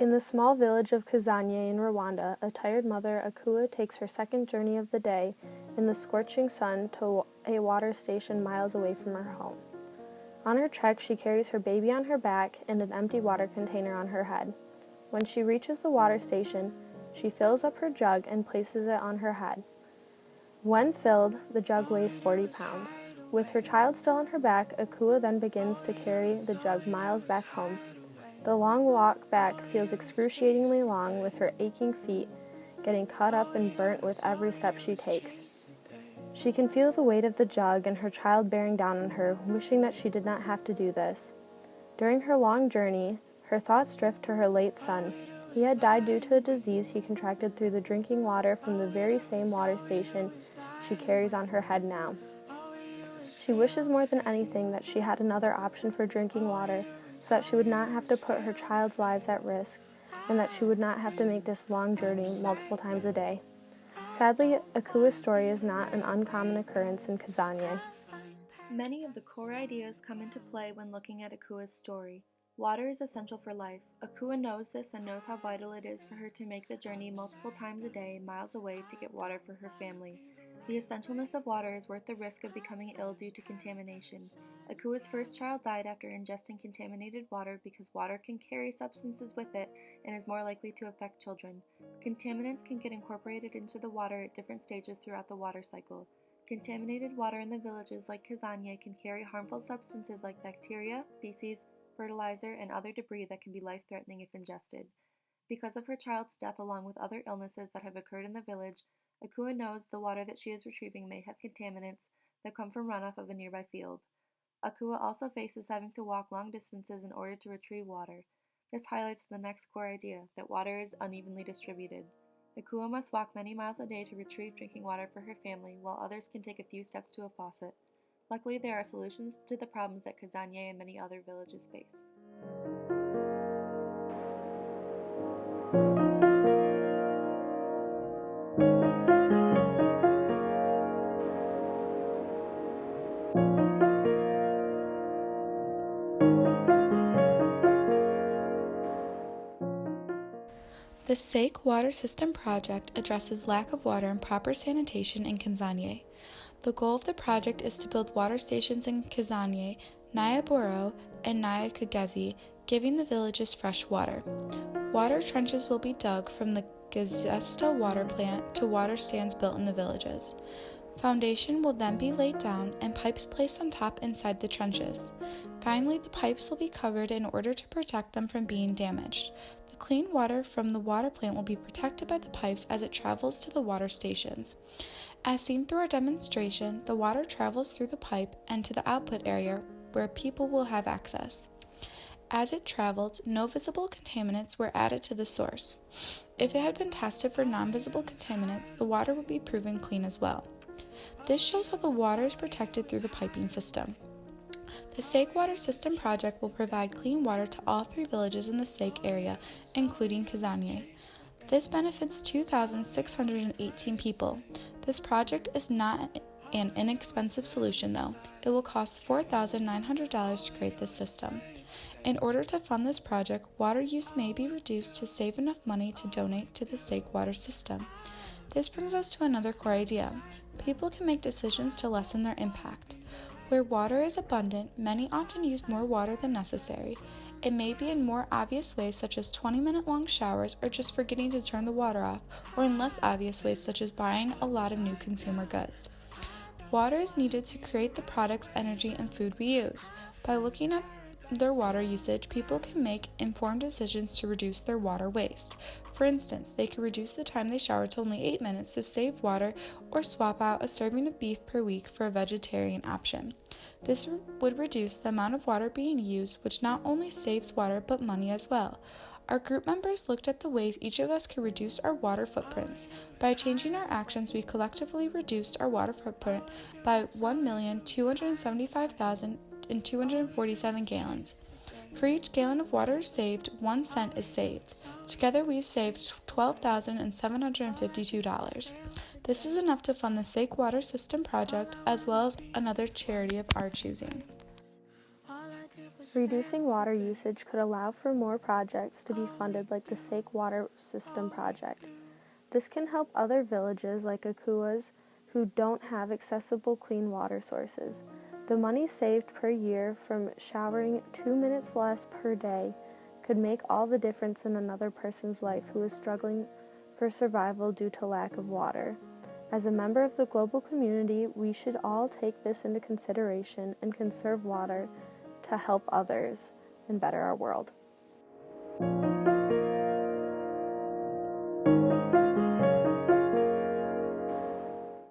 In the small village of Kazanye in Rwanda, a tired mother, Akua, takes her second journey of the day in the scorching sun to a water station miles away from her home. On her trek, she carries her baby on her back and an empty water container on her head. When she reaches the water station, she fills up her jug and places it on her head. When filled, the jug weighs 40 pounds. With her child still on her back, Akua then begins to carry the jug miles back home. The long walk back feels excruciatingly long, with her aching feet getting cut up and burnt with every step she takes. She can feel the weight of the jug and her child bearing down on her, wishing that she did not have to do this. During her long journey, her thoughts drift to her late son. He had died due to a disease he contracted through the drinking water from the very same water station she carries on her head now. She wishes more than anything that she had another option for drinking water, so that she would not have to put her child's lives at risk, and that she would not have to make this long journey multiple times a day. Sadly, Akua's story is not an uncommon occurrence in Kazanye. Many of the core ideas come into play when looking at Akua's story. Water is essential for life. Akua knows this and knows how vital it is for her to make the journey multiple times a day, miles away, to get water for her family. The essentialness of water is worth the risk of becoming ill due to contamination. Akua's first child died after ingesting contaminated water because water can carry substances with it and is more likely to affect children. Contaminants can get incorporated into the water at different stages throughout the water cycle. Contaminated water in the villages like Kazanye can carry harmful substances like bacteria, feces, fertilizer, and other debris that can be life-threatening if ingested. Because of her child's death along with other illnesses that have occurred in the village, Akua knows the water that she is retrieving may have contaminants that come from runoff of a nearby field. Akua also faces having to walk long distances in order to retrieve water. This highlights the next core idea, that water is unevenly distributed. Akua must walk many miles a day to retrieve drinking water for her family, while others can take a few steps to a faucet. Luckily, there are solutions to the problems that Kazanye and many other villages face. The Sake Water System project addresses lack of water and proper sanitation in Kazanye. The goal of the project is to build water stations in Kazanye, Nyaboro, and Nyakagezi, giving the villages fresh water. Water trenches will be dug from the Gazesta water plant to water stands built in the villages. Foundation will then be laid down and pipes placed on top inside the trenches. Finally, the pipes will be covered in order to protect them from being damaged. The clean water from the water plant will be protected by the pipes as it travels to the water stations. As seen through our demonstration, the water travels through the pipe and to the output area where people will have access. As it traveled, no visible contaminants were added to the source. If it had been tested for non-visible contaminants, the water would be proven clean as well. This shows how the water is protected through the piping system. The Sake Water System project will provide clean water to all 3 villages in the Sake area, including Kazanye. This benefits 2,618 people. This project is not an inexpensive solution, though. It will cost $4,900 to create this system. In order to fund this project, water use may be reduced to save enough money to donate to the Sake Water System. This brings us to another core idea. People can make decisions to lessen their impact. Where water is abundant, many often use more water than necessary. It may be in more obvious ways such as 20-minute-long showers or just forgetting to turn the water off, or in less obvious ways such as buying a lot of new consumer goods. Water is needed to create the products, energy, and food we use. By looking at their water usage, people can make informed decisions to reduce their water waste. For instance, they could reduce the time they shower to only 8 minutes to save water, or swap out a serving of beef per week for a vegetarian option. This would reduce the amount of water being used, which not only saves water but money as well. Our group members looked at the ways each of us could reduce our water footprints. By changing our actions, we collectively reduced our water footprint by 1,275,247 gallons. For each gallon of water saved, 1 cent is saved. Together, we saved $12,752. This is enough to fund the Sake Water System project as well as another charity of our choosing. All I did was Reducing water usage could allow for more projects to be funded like the Sake Water System Project. This can help other villages like Akua's who don't have accessible clean water sources. The money saved per year from showering 2 minutes less per day could make all the difference in another person's life who is struggling for survival due to lack of water. As a member of the global community, we should all take this into consideration and conserve water to help others and better our world.